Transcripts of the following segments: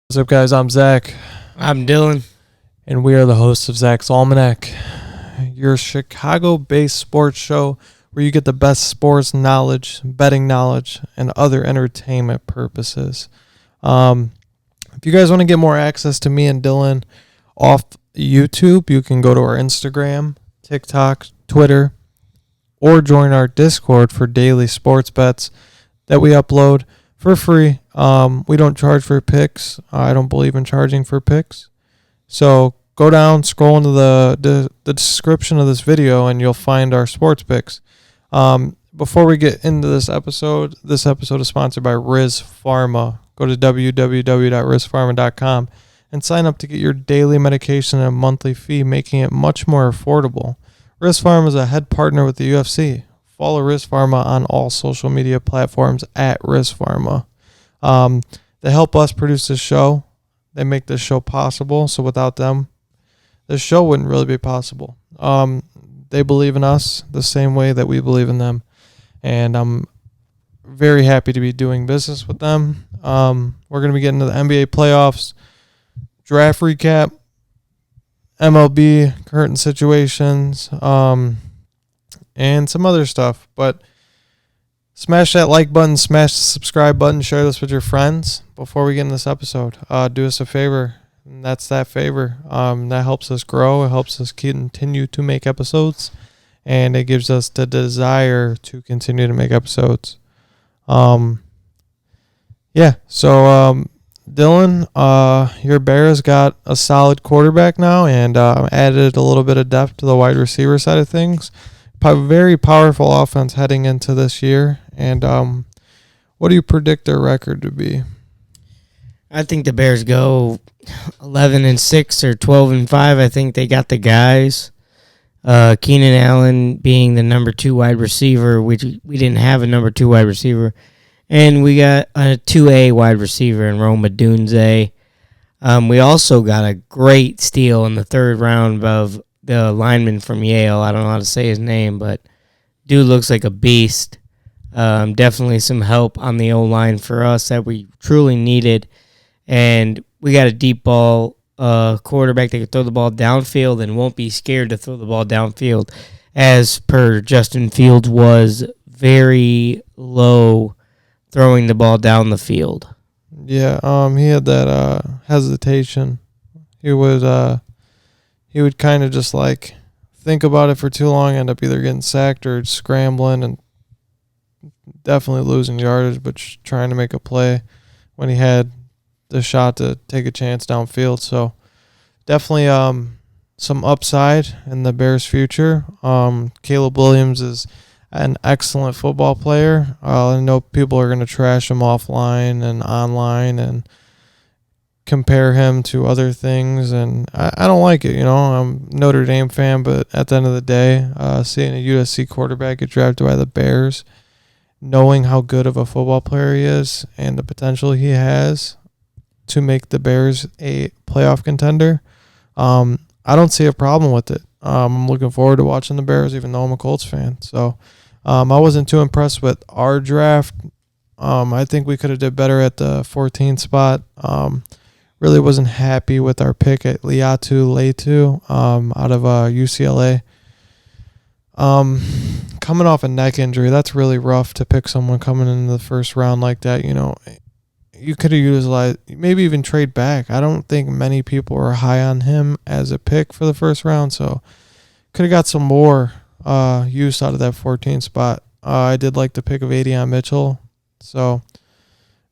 What's up, guys? I'm Zach, I'm Dillon. and we are the hosts of Zach's Almanac, your Chicago-based sports show where you get the best sports knowledge, betting knowledge, and other entertainment purposes. If you guys want to get more access to me and Dillon off YouTube, you can go to our Instagram, TikTok, Twitter, or join our Discord for daily sports bets that we upload for free. We don't charge for picks. I don't believe in charging for picks. So go down, scroll into the description of this video, and you'll find our sports picks. Before we get into this episode is sponsored by Riz Pharma. Go to www.rizpharma.com and sign up to get your daily medication at a monthly fee, making it much more affordable. Riz Pharma is a head partner with the UFC. Follow Riz Pharma on all social media platforms at Riz Pharma. They help us produce this show. They make this show possible. So without them, this show wouldn't really be possible. They believe in us the same way that we believe in them. And I'm very happy to be doing business with them. We're going to be getting to the NBA playoffs, draft recap, MLB current situations, and some other stuff. But smash that like button, smash the subscribe button, share this with your friends before we get in this episode. Do us a favor, and that's that favor. That helps us grow. It helps us continue to make episodes, and it gives us the desire to continue to make episodes. Dillon, your Bears got a solid quarterback now, and added a little bit of depth to the wide receiver side of things. Very powerful offense heading into this year. And what do you predict their record to be? I think the Bears go 11-6 or 12-5. I think they got the guys. Keenan Allen being the number 2 wide receiver, which we didn't have a number 2 wide receiver. And we got a 2A wide receiver in Rome Odunze. We also got a great steal in the third round of the lineman from Yale. I don't know how to say his name, but dude looks like a beast. Definitely some help on the O-line for us that we truly needed. And we got a deep ball quarterback that can throw the ball downfield and won't be scared to throw the ball downfield. As per Justin Fields was very low throwing the ball down the field. Yeah, he had that hesitation. He would kind of just like think about it for too long, end up either getting sacked or scrambling and definitely losing yardage, but trying to make a play when he had the shot to take a chance downfield. So definitely some upside in the Bears' future. Caleb Williams is an excellent football player. I know people are going to trash him offline and online and compare him to other things, and I don't like it. I'm a Notre Dame fan, but at the end of the day, seeing a USC quarterback get drafted by the Bears, knowing how good of a football player he is and the potential he has to make the Bears a playoff contender, I don't see a problem with it. I'm looking forward to watching the Bears, even though I'm a Colts fan. So I wasn't too impressed with our draft. I think we could have did better at the 14th spot. Really wasn't happy with our pick at Liatu Leitu out of UCLA. Coming off a neck injury, that's really rough to pick someone coming in the first round like that. You could have utilized, maybe even trade back. I don't think many people are high on him as a pick for the first round, so could have got some more use out of that 14th spot. I did like the pick of Adion Mitchell, so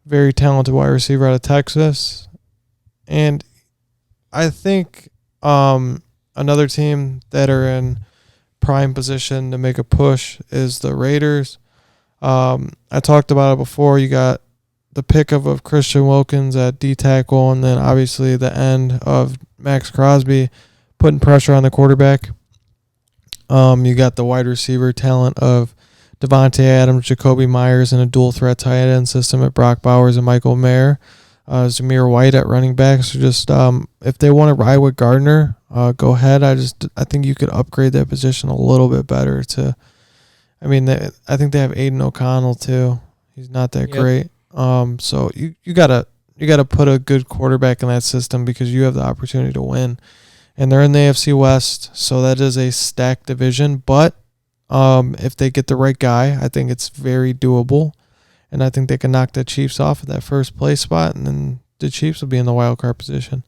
very talented wide receiver out of Texas. And I think another team that are in prime position to make a push is the Raiders. I talked about it before. You got the pick of Christian Wilkins at D tackle, and then obviously the end of Max Crosby putting pressure on the quarterback. You got the wide receiver talent of Devontae Adams, Jacoby Myers, and a dual threat tight end system at Brock Bowers and Michael Mayer. Zamir White at running back. So just if they want to ride with Gardner, go ahead. I think you could upgrade that position a little bit better. I think they have Aiden O'Connell too. He's not that great. So you gotta You got to put a good quarterback in that system because you have the opportunity to win. And they're in the AFC West, so that is a stacked division. But if they get the right guy, I think it's very doable. And I think they can knock the Chiefs off of that first place spot, and then the Chiefs will be in the wild card position.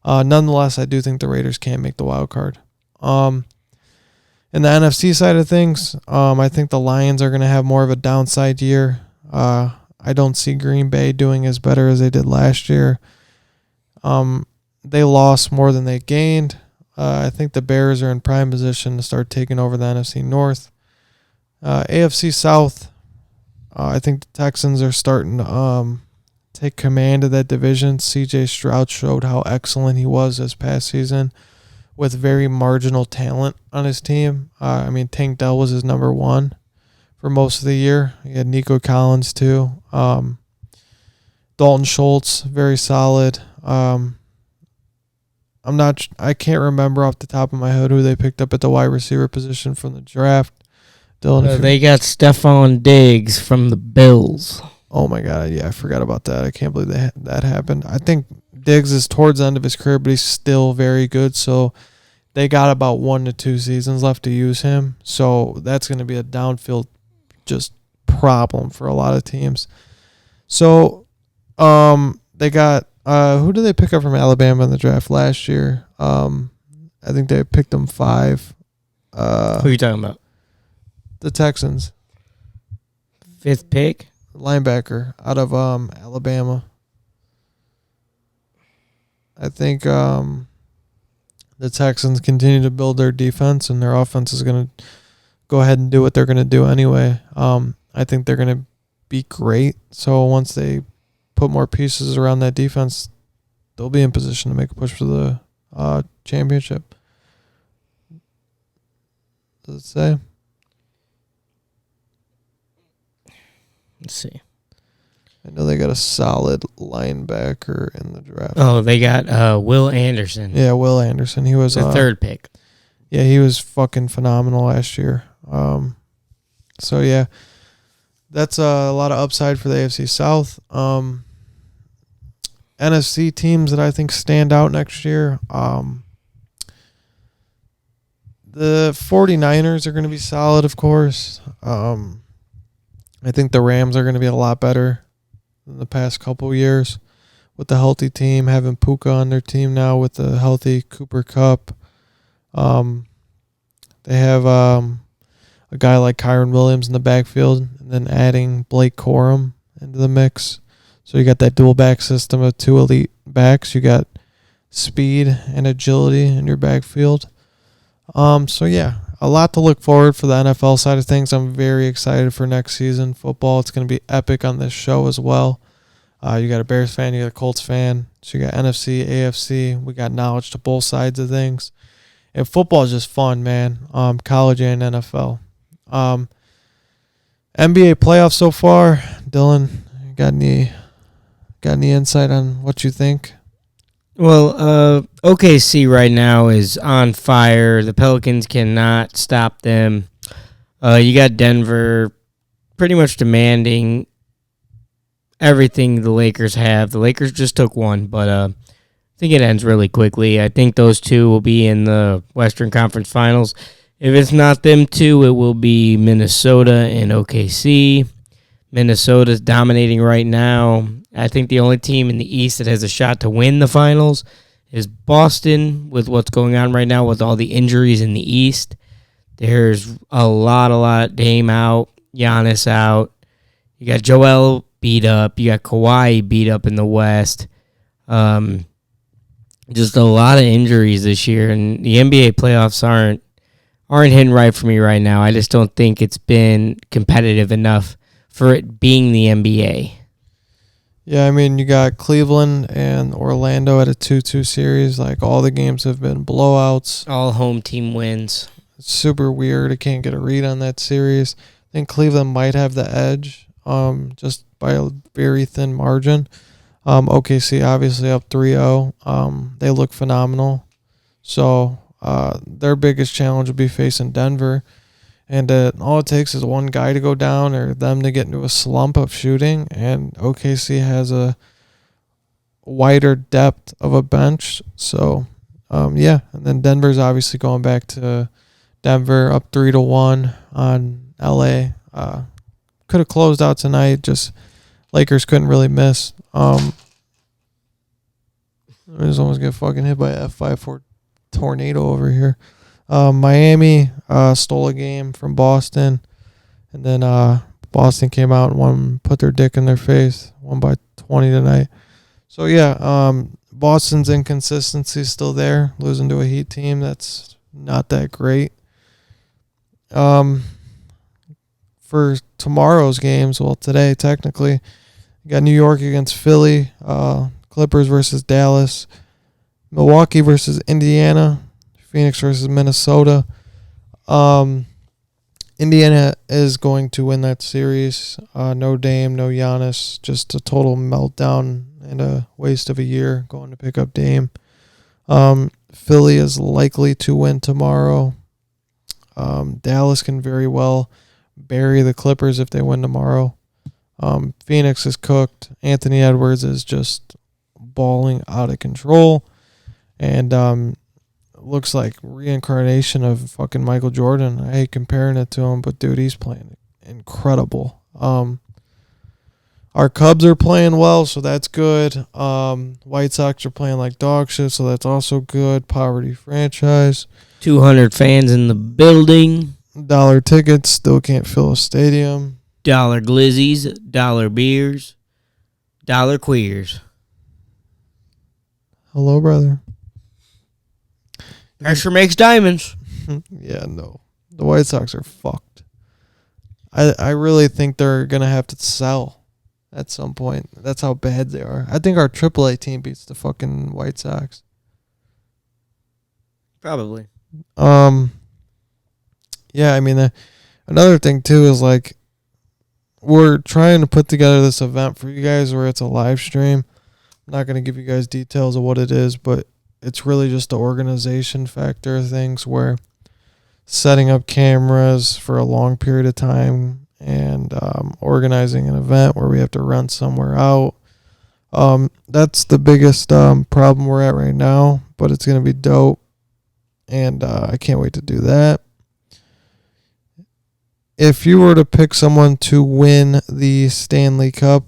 Nonetheless, I do think the Raiders can make the wild card. In the NFC side of things, I think the Lions are going to have more of a downside year. I don't see Green Bay doing as better as they did last year. They lost more than they gained. I think the Bears are in prime position to start taking over the NFC North. AFC South, I think the Texans are starting to take command of that division. C.J. Stroud showed how excellent he was this past season with very marginal talent on his team. Tank Dell was his number one for most of the year. He had Nico Collins too. Dalton Schultz, very solid. I can't remember off the top of my head who they picked up at the wide receiver position from the draft. Dillon, they got Stephon Diggs from the Bills. Oh my God, yeah, I forgot about that. I can't believe that happened. I think Diggs is towards the end of his career, but he's still very good. So they got about 1 to 2 seasons left to use him. So that's going to be a downfield just problem for a lot of teams. So they got who did they pick up from Alabama in the draft last year? I think they picked them 5. Who are you talking about? The Texans. 5th pick? Linebacker out of Alabama. I think the Texans continue to build their defense, and their offense is going to go ahead and do what they're going to do anyway. I think they're going to be great. So once they put more pieces around that defense, they'll be in position to make a push for the championship. Does it say? Let's see. I know they got a solid linebacker in the draft. Oh, they got Will Anderson. Yeah, Will Anderson. He was the 3rd pick. Yeah, he was fucking phenomenal last year. So yeah, that's a lot of upside for the AFC South. NFC teams that I think stand out next year. The 49ers are going to be solid, of course. I think the Rams are going to be a lot better than the past couple of years with the healthy team, having Puka on their team now with the healthy Cooper Kupp. They have a guy like Kyron Williams in the backfield, and then adding Blake Corum into the mix. So you got that dual back system of 2 elite backs. You got speed and agility in your backfield. So yeah, a lot to look forward for the NFL side of things. I'm very excited for next season football. It's going to be epic on this show as well. You got a Bears fan, you got a Colts fan. So you got NFC, AFC. We got knowledge to both sides of things. And football is just fun, man. College and NFL. NBA playoffs so far. Dillon, got any insight on what you think? Well, OKC right now is on fire. The Pelicans cannot stop them. You got Denver pretty much demanding everything the Lakers have. The Lakers just took one, but I think it ends really quickly. I think those two will be in the Western Conference Finals. If it's not them two, it will be Minnesota and OKC. Minnesota's dominating right now. I think the only team in the East that has a shot to win the finals is Boston with what's going on right now with all the injuries in the East. There's a lot. Dame out, Giannis out. You got Joel beat up. You got Kawhi beat up in the West. Just a lot of injuries this year, and the NBA playoffs aren't hitting right for me right now. I just don't think it's been competitive enough for it being the NBA. Yeah, I mean, you got Cleveland and Orlando at a 2-2 series. Like, all the games have been blowouts. All home team wins. It's super weird. I can't get a read on that series. I think Cleveland might have the edge, just by a very thin margin. OKC obviously up 3-0. They look phenomenal. So their biggest challenge will be facing Denver. And all it takes is one guy to go down or them to get into a slump of shooting. And OKC has a wider depth of a bench. So, yeah. And then Denver's obviously going back to Denver, up 3-1 on LA. Could have closed out tonight. Just Lakers couldn't really miss. I just almost get fucking hit by an F5 tornado over here. Miami stole a game from Boston, and then Boston came out and put their dick in their face, won by 20 tonight. So yeah, Boston's inconsistency is still there, losing to a Heat team that's not that great. For tomorrow's games, well, today technically, you got New York against Philly, Clippers versus Dallas, Milwaukee versus Indiana, Phoenix versus Minnesota. Indiana is going to win that series. No Dame, no Giannis, just a total meltdown and a waste of a year going to pick up Dame. Philly is likely to win tomorrow. Dallas can very well bury the Clippers if they win tomorrow. Phoenix is cooked. Anthony Edwards is just balling out of control. And looks like reincarnation of fucking Michael Jordan. I hate comparing it to him, but dude, he's playing incredible. Our Cubs are playing well, so that's good. White Sox are playing like dog shit, so that's also good. Poverty franchise. 200 fans in the building. Dollar tickets, still can't fill a stadium. Dollar glizzies, dollar beers, dollar queers. Hello, brother. Pressure makes diamonds. Yeah, no. The White Sox are fucked. I really think they're going to have to sell at some point. That's how bad they are. I think our AAA team beats the fucking White Sox. Probably. Yeah, I mean, another thing, too, is like we're trying to put together this event for you guys where it's a live stream. I'm not going to give you guys details of what it is, but it's really just the organization factor of things where setting up cameras for a long period of time and organizing an event where we have to rent somewhere out. That's the biggest problem we're at right now, but it's going to be dope, and I can't wait to do that. If you were to pick someone to win the Stanley Cup,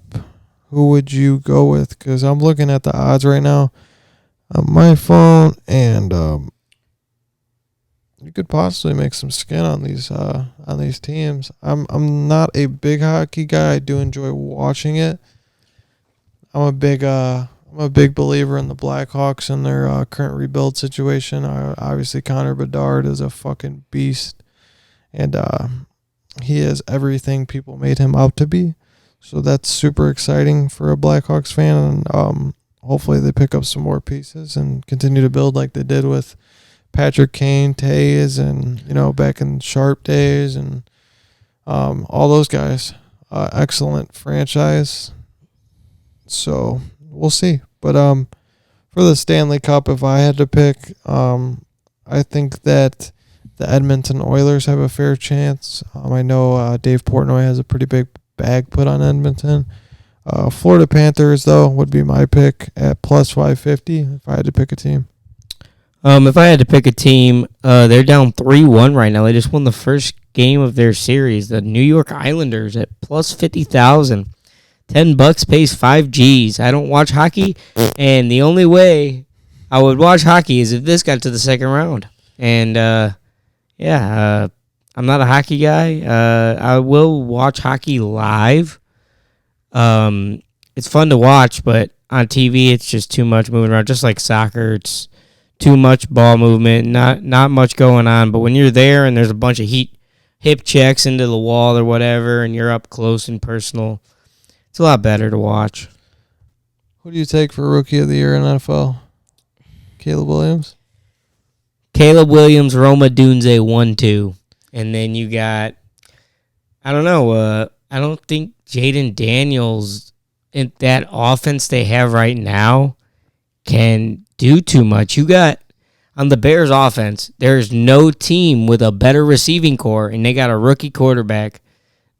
who would you go with? Because I'm looking at the odds right now on my phone, and you could possibly make some skin on these teams. I'm not a big hockey guy. I do enjoy watching it. I'm a big believer in the Blackhawks and their current rebuild situation. Obviously, Connor Bedard is a fucking beast, and he is everything people made him out to be. So that's super exciting for a Blackhawks fan, and hopefully they pick up some more pieces and continue to build like they did with Patrick Kane, Taves, and back in Sharp days, and all those guys. Excellent franchise. So we'll see. But for the Stanley Cup, if I had to pick, I think that the Edmonton Oilers have a fair chance. I know Dave Portnoy has a pretty big bag put on Edmonton. Florida Panthers, though, would be my pick at plus 550 if I had to pick a team. If I had to pick a team, they're down 3-1 right now. They just won the first game of their series. The New York Islanders at plus 50,000. $10 pays 5 G's. I don't watch hockey, and the only way I would watch hockey is if this got to the second round. And I'm not a hockey guy. I will watch hockey live. It's fun to watch, but on TV it's just too much moving around. Just like soccer, it's too much ball movement, not much going on. But when you're there and there's a bunch of hip checks into the wall or whatever, and you're up close and personal, it's a lot better to watch. Who do you take for Rookie of the Year in NFL? Caleb Williams? Caleb Williams, Roma Dunze 1-2. And then you got, I don't know, I don't think Jaden Daniels in that offense they have right now can do too much. You got, on the Bears offense, there's no team with a better receiving core, and they got a rookie quarterback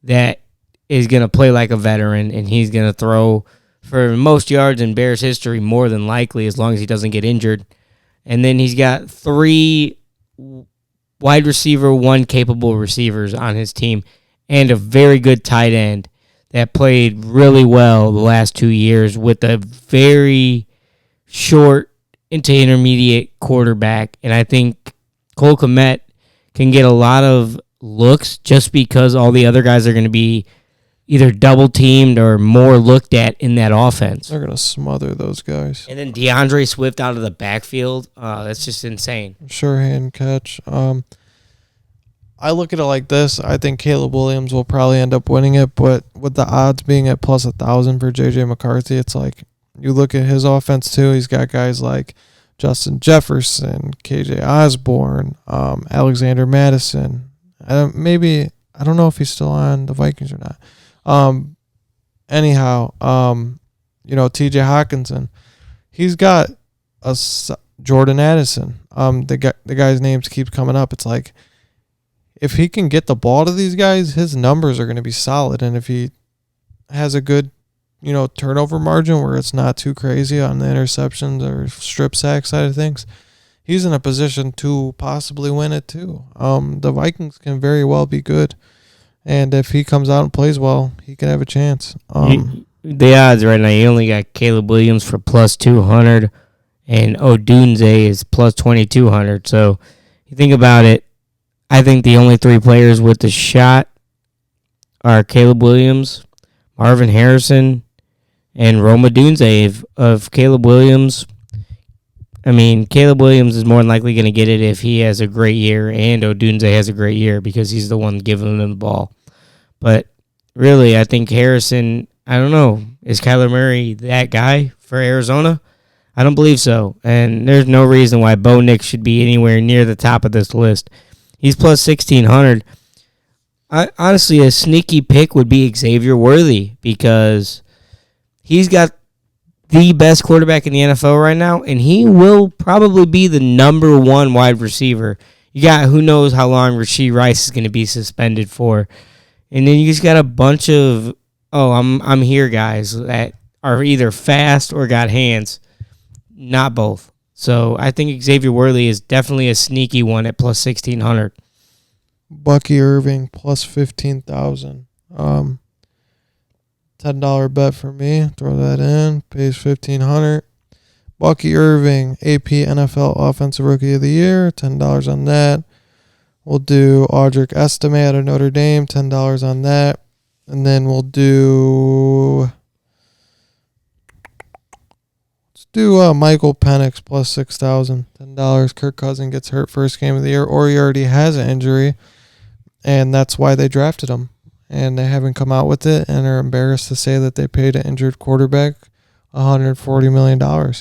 that is going to play like a veteran, and he's going to throw for most yards in Bears history, more than likely, as long as he doesn't get injured. And then he's got 3 wide receiver, 1 capable receivers on his team, and a very good tight end that played really well the last 2 years with a very short into intermediate quarterback. And I think Cole Kmet can get a lot of looks just because all the other guys are going to be either double teamed or more looked at in that offense. They're going to smother those guys. And then DeAndre Swift out of the backfield, that's just insane. Sure hand catch. I look at it like this. I think Caleb Williams will probably end up winning it, but with the odds being at plus 1,000 for J.J. McCarthy, it's like you look at his offense too. He's got guys like Justin Jefferson, KJ Osborne, Alexander Madison. I don't know if he's still on the Vikings or not. Anyhow, TJ Hawkinson, he's got Jordan Addison. The guy's names keep coming up. It's like, if he can get the ball to these guys, his numbers are going to be solid. And if he has a good, turnover margin where it's not too crazy on the interceptions or strip sack side of things, he's in a position to possibly win it too. The Vikings can very well be good. And if he comes out and plays well, he can have a chance. The odds right now, you only got Caleb Williams for plus 200, and Odunze is plus 2,200. So you think about it, I think the only 3 players with the shot are Caleb Williams, Marvin Harrison, and Rome Odunze of Caleb Williams. I mean, Caleb Williams is more than likely going to get it if he has a great year and Odunze has a great year because he's the one giving them the ball. But really, I think Harrison, I don't know, is Kyler Murray that guy for Arizona? I don't believe so. And there's no reason why Bo Nix should be anywhere near the top of this list. He's plus 1,600. Honestly, a sneaky pick would be Xavier Worthy because he's got the best quarterback in the NFL right now, and he will probably be the number 1 wide receiver. You got who knows how long Rashee Rice is going to be suspended for. And then you just got a bunch of, I'm here guys that are either fast or got hands. Not both. So I think Xavier Worthy is definitely a sneaky one at plus 1,600. Bucky Irving plus 15,000. $10 bet for me. Throw that in. Pays 1,500. Bucky Irving, AP NFL Offensive Rookie of the Year. $10 on that. We'll do Audric Estime out of Notre Dame. $10 on that. And then we'll do... Let's do Michael Penix plus 6,000. $10. Kirk Cousins gets hurt first game of the year, or he already has an injury. And that's why they drafted him. And they haven't come out with it and are embarrassed to say that they paid an injured quarterback $140 million.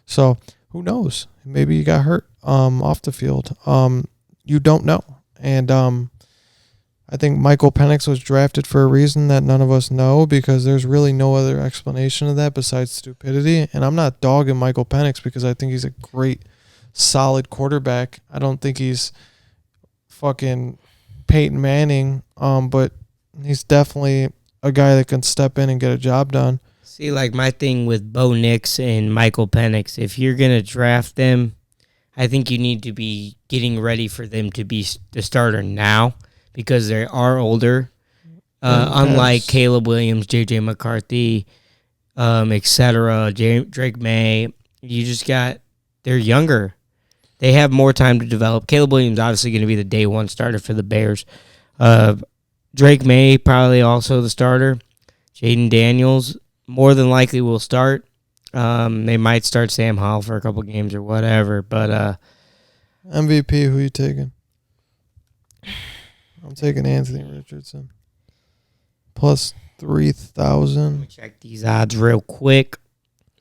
So who knows? Maybe he got hurt off the field. You don't know. And I think Michael Penix was drafted for a reason that none of us know because there's really no other explanation of that besides stupidity. And I'm not dogging Michael Penix because I think he's a great, solid quarterback. I don't think he's fucking Peyton Manning, but he's definitely a guy that can step in and get a job done. See, like my thing with Bo Nix and Michael Penix, if you're going to draft them, I think you need to be getting ready for them to be the starter now because they are older. Unlike Caleb Williams, J.J. McCarthy, etc., Drake May, they're younger. They have more time to develop. Caleb Williams obviously going to be the day 1 starter for the Bears. Drake May probably also the starter. Jaden Daniels more than likely will start. They might start Sam Howell for a couple games or whatever. But MVP, who you taking? I'm taking Anthony Richardson. Plus 3,000. Let me check these odds real quick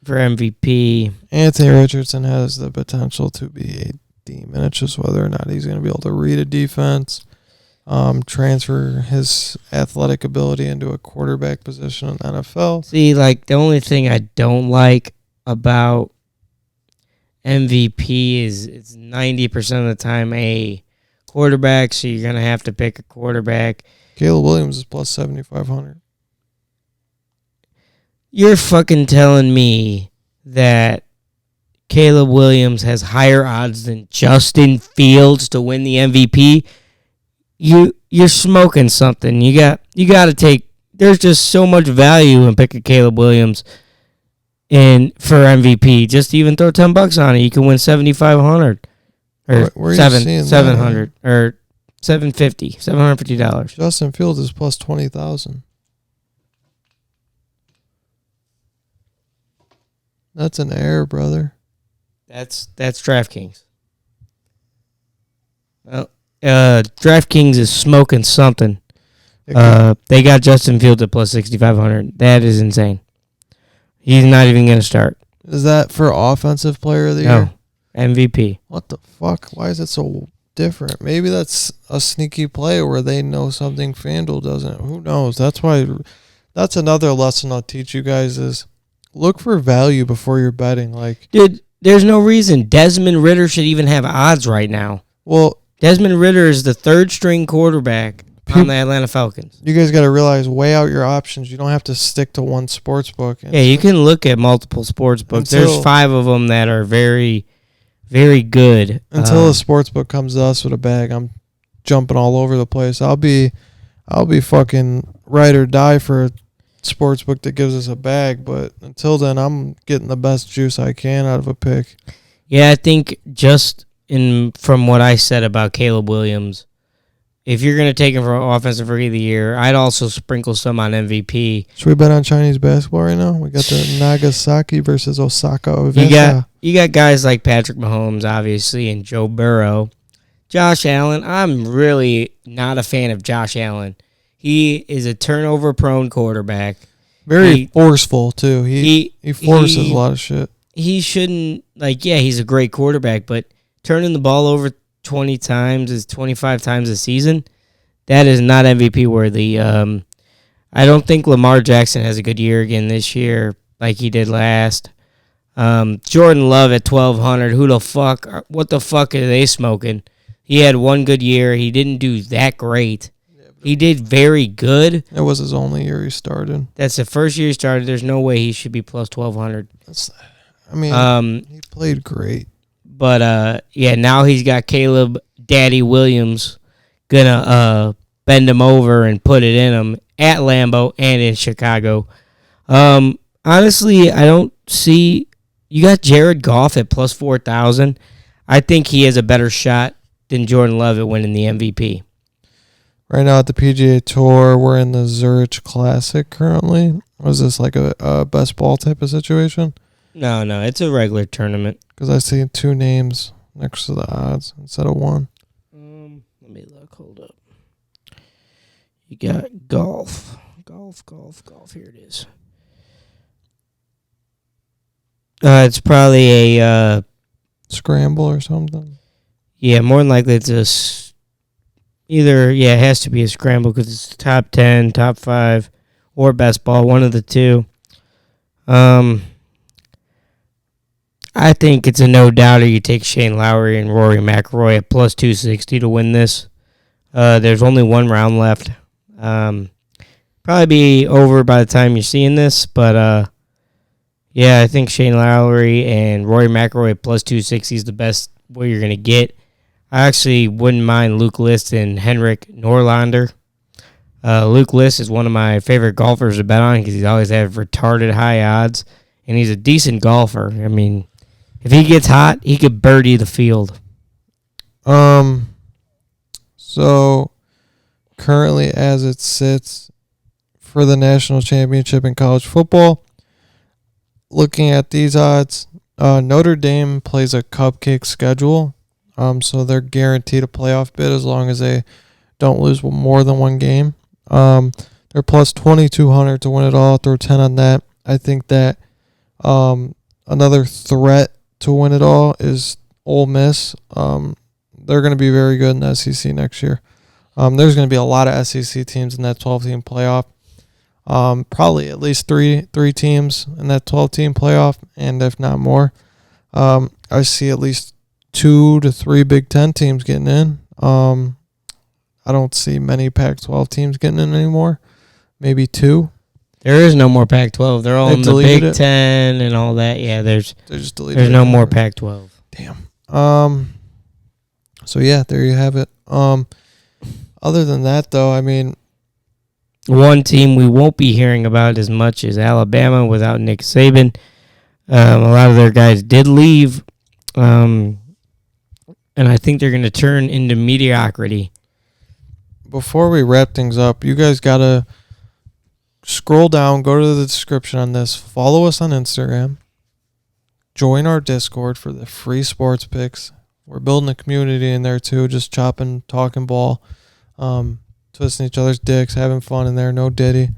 for MVP. Anthony Richardson has the potential to be a demon. It's just whether or not he's going to be able to read a defense, transfer his athletic ability into a quarterback position in the NFL. See, like the only thing I don't like about MVP is it's 90% of the time a quarterback, so you're going to have to pick a quarterback. Caleb Williams is plus 7,500. You're fucking telling me that Caleb Williams has higher odds than Justin Fields to win the MVP? You're smoking something. You got to take. There's just so much value in picking Caleb Williams for MVP. Just even throw $10 on it, you can win $7,500 or $700 or $750. Justin Fields is plus 20,000. That's an error, brother. That's DraftKings. Well, DraftKings is smoking something. They got Justin Fields at plus 6,500. That is insane. He's not even going to start. Is that for Offensive Player of the Year? No, MVP. What the fuck? Why is it so different? Maybe that's a sneaky play where they know something FanDuel doesn't. Who knows? That's why. That's another lesson I'll teach you guys is look for value before you're betting. Like, dude, there's no reason Desmond Ridder should even have odds right now. Well, Desmond Ridder is the third string quarterback on the Atlanta Falcons. You guys got to realize, weigh out your options. You don't have to stick to one sports book. Yeah, you can look at multiple sports books. There's 5 of them that are very, very good. Until a sports book comes to us with a bag, I'm jumping all over the place. I'll be fucking ride or die for a sports book that gives us a bag. But until then, I'm getting the best juice I can out of a pick. Yeah, I think just from what I said about Caleb Williams, if you're going to take him for Offensive Rookie of the Year, I'd also sprinkle some on MVP. Should we bet on Chinese basketball right now? We got the Nagasaki versus Osaka. You got guys like Patrick Mahomes, obviously, and Joe Burrow. Josh Allen, I'm really not a fan of Josh Allen. He is a turnover-prone quarterback. Very forceful, too. He forces a lot of shit. He shouldn't, he's a great quarterback, but turning the ball over 20 times 25 times a season, that is not MVP worthy. I don't think Lamar Jackson has a good year again this year like he did last. Jordan Love at 1,200. What the fuck are they smoking? He had one good year. He didn't do that great. He did very good. It was his only year he started. That's the first year he started. There's no way he should be plus 1,200. He played great. But, now he's got Caleb Daddy Williams going to bend him over and put it in him at Lambeau and in Chicago. Honestly, I don't see... You got Jared Goff at plus 4,000. I think he has a better shot than Jordan Love at winning the MVP. Right now at the PGA Tour, we're in the Zurich Classic currently. Was this like a best ball type of situation? No, it's a regular tournament. Because I see 2 names next to the odds instead of 1. Let me look. Hold up. You got golf. Here it is. It's probably a... scramble or something? Yeah, more than likely it's it has to be a scramble because it's top 10, top 5, or best ball, one of the two. I think it's a no-doubter. You take Shane Lowry and Rory McIlroy at plus 260 to win this. There's only 1 round left. Probably be over by the time you're seeing this, but I think Shane Lowry and Rory McIlroy at plus 260 is the best way you're going to get. I actually wouldn't mind Luke List and Henrik Norlander. Luke List is one of my favorite golfers to bet on because he's always had retarded high odds, and he's a decent golfer. I mean, if he gets hot, he could birdie the field. So currently as it sits for the national championship in college football, looking at these odds, Notre Dame plays a cupcake schedule. So they're guaranteed a playoff bid as long as they don't lose more than 1 game. They're plus 2,200 to win it all. Throw 10 on that. I think that another threat to win it all is Ole Miss. They're going to be very good in the SEC next year. There's going to be a lot of SEC teams in that 12-team playoff. Probably at least three teams in that 12-team playoff, and if not more. I see at least 2 to 3 Big Ten teams getting in. I don't see many Pac-12 teams getting in anymore. Maybe 2. There is no more Pac-12. They're all They in the deleted Big it? Ten and all that. Yeah, They just deleted there's it. no more Pac-12. Damn. So yeah, there you have it. Other than that, though, I mean, One team we won't be hearing about as much is Alabama without Nick Saban. A lot of their guys did leave, and I think they're going to turn into mediocrity. before we wrap things up, you guys gotta scroll down, go to the description on this, follow us on Instagram, join our Discord for the free sports picks. We're building a community in there too, just chopping, talking ball, twisting each other's dicks, having fun in there, no Diddy.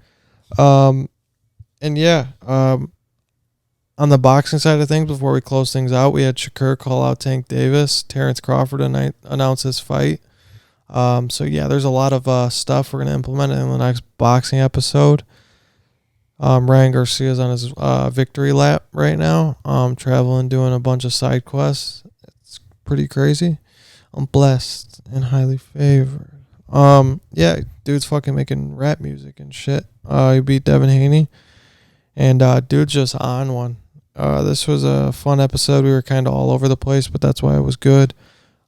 And yeah, on the boxing side of things, before we close things out, we had Shakur call out Tank Davis. Terrence Crawford tonight announced his fight. So yeah, there's a lot of stuff we're gonna implement in the next boxing episode. Ryan Garcia's on his victory lap right now. Traveling, doing a bunch of side quests. It's pretty crazy. I'm blessed and highly favored. Yeah, dude's fucking making rap music and shit. He beat Devin Haney, and dude's just on one. This was a fun episode. We were kind of all over the place, but that's why it was good.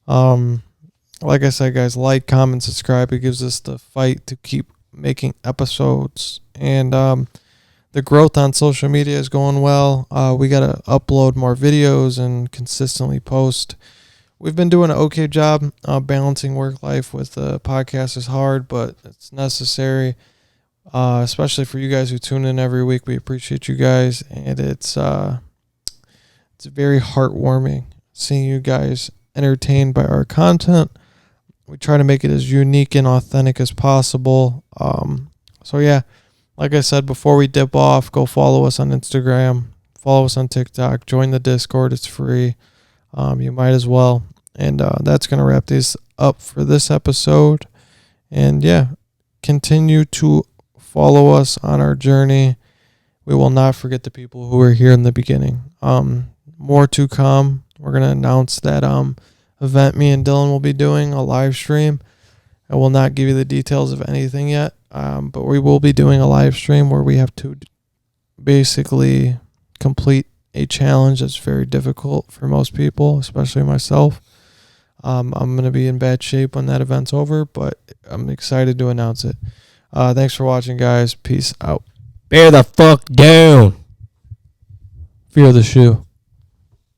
Like I said, guys, like, comment, subscribe. It gives us the fight to keep making episodes. And the growth on social media is going well. We got to upload more videos and consistently post. We've been doing an okay job. Balancing work life with the podcast is hard, but it's necessary, especially for you guys who tune in every week. We appreciate you guys, and it's very heartwarming seeing you guys entertained by our content. We try to make it as unique and authentic as possible. So yeah, like I said, before we dip off, go follow us on Instagram, follow us on TikTok, join the Discord. It's free. You might as well. And that's going to wrap this up for this episode. And yeah, continue to follow us on our journey. We will not forget the people who were here in the beginning. More to come. We're going to announce that event me and Dillon will be doing, a live stream. I will not give you the details of anything yet, but we will be doing a live stream where we have to basically complete a challenge that's very difficult for most people, especially myself. I'm going to be in bad shape when that event's over, but I'm excited to announce it. Thanks for watching, guys. Peace out. Bear the fuck down. Fear the shoe.